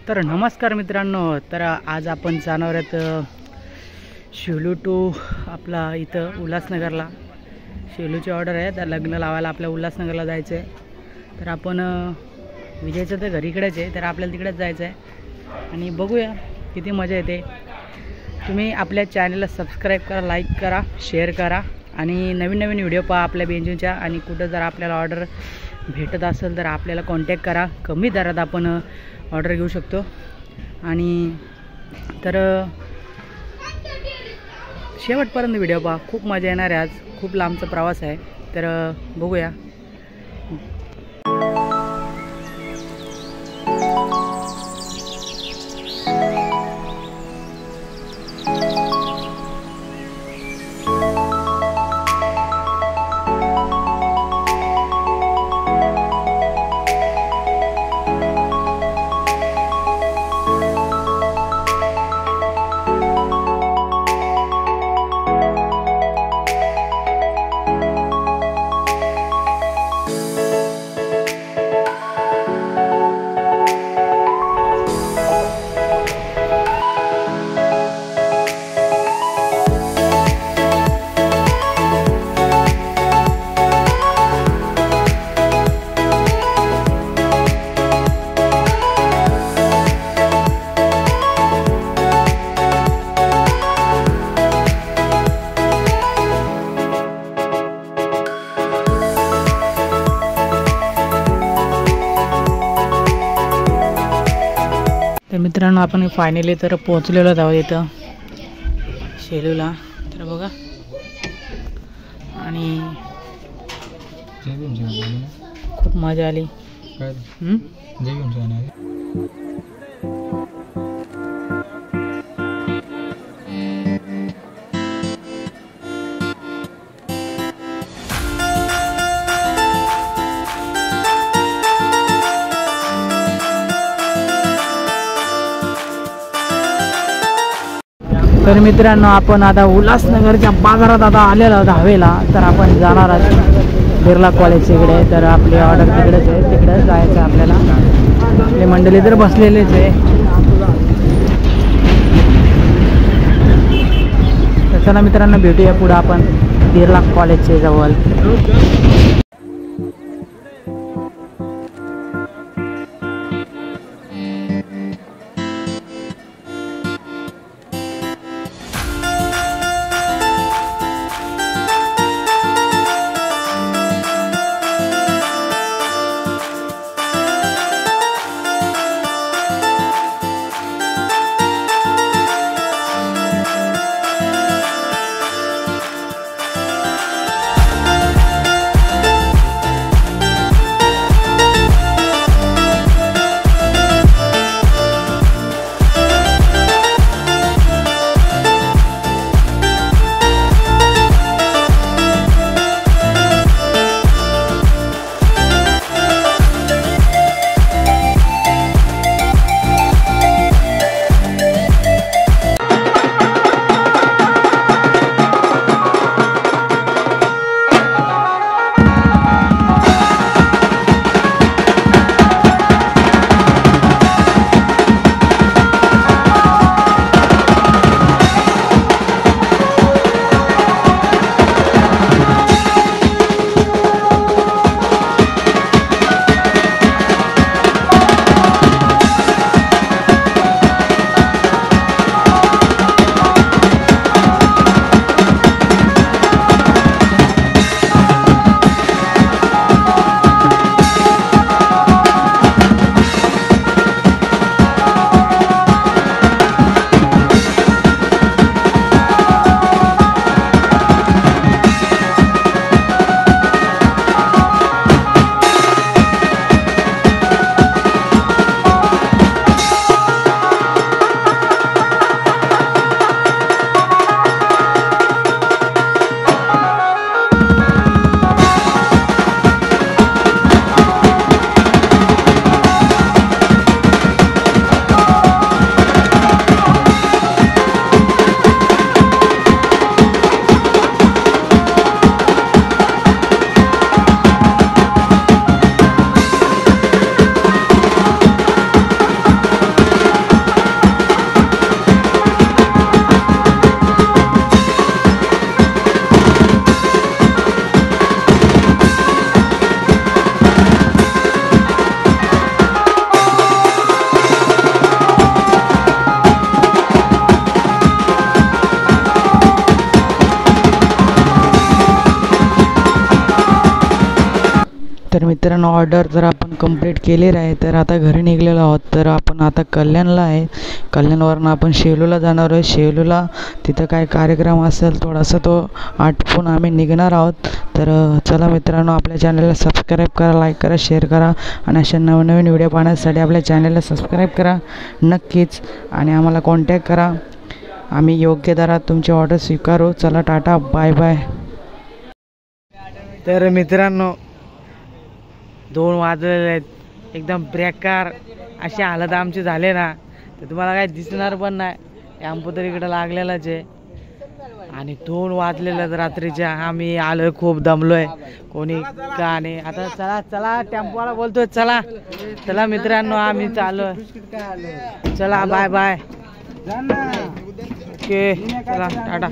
तर नमस्कार मित्रांनो, तर आज आपण जाणार आहेत शेलू टू आपला इथं उल्हासनगरला. शेलूची ऑर्डर आहे, तर लग्न लावायला आपल्या उल्हासनगरला जायचं आहे. तर आपण विजयचं तर घरीकडेच आहे, तर आपल्याला तिकडेच जायचं आहे आणि बघूया किती मजा येते. तुम्ही आपल्या चॅनलला सबस्क्राईब करा, लाईक करा, शेअर करा आणि नवीन नवीन व्हिडिओ पहा आपल्या बेंजूच्या. आणि कुठं जर आपल्याला ऑर्डर भेटत असेल तर आपल्याला कॉन्टॅक्ट करा, कमी दरात आपण ऑर्डर घेऊ शकतो. आणि तर शेवटपर्यंत व्हिडिओ पहा, खूप मजा येणार आहे. आज खूप लांबचा प्रवास आहे, तर बघूया. तर मित्रांनो, आपण फायनली तर पोहोचलेलो आहोत इथं शेलूला. तर बघा, आणि खूप मजा आली. तर मित्रांनो, आपण आता उल्हासनगरच्या बाजारात आता आलेलो आहोत हवेला. तर आपण जाणार आहोत बिर्ला कॉलेजकडे. तर आपली ऑर्डर तिकडेच आहे, तिकडेच जायचं आहे आपल्याला. आपली मंडळी तर बसलेलेच आहे. तर चला मित्रांनो, भेटूया पुढं आपण बिर्ला कॉलेजच्या जवळ. तर मित्रांनो ऑर्डर जर आपण कंप्लीट केलेली आहे, तर आता घरी निघलेलो आहोत. तर आपण आता कल्याणला आहे. कल्याणवरून आपण शेलूला जाणार आहे. शेलूला तिथं काय कार्यक्रम असेल थोडासा तो आटपून आम्ही निघणार आहोत. तर चला मित्रांनो, आपल्या चॅनलला सबस्क्राईब करा, लाईक करा, शेअर करा आणि अशा नवनवीन व्हिडिओ पाहण्यासाठी आपल्या चॅनलला सबस्क्राईब करा नक्कीच आणि आम्हाला कॉन्टॅक्ट करा. आम्ही योग्य दरात तुमची ऑर्डर स्वीकारू. चला टाटा, बाय बाय. तर मित्रांनो 2 वाजलेले आहेत. एकदम बेकार अशी हालत आमची झाले ना, तर तुम्हाला काय दिसणार पण नाही. टॅम्पो तर इकडं लागलेलाच आहे आणि 2 वाजलेलं रात्रीच्या. आम्ही आलोय, खूप दमलोय, कोणी का नाही. आता चला चला, टॅम्पोवाला बोलतोय चला चला मित्रांनो, आम्ही चालू. चला बाय बाय. ओके चला टाटा.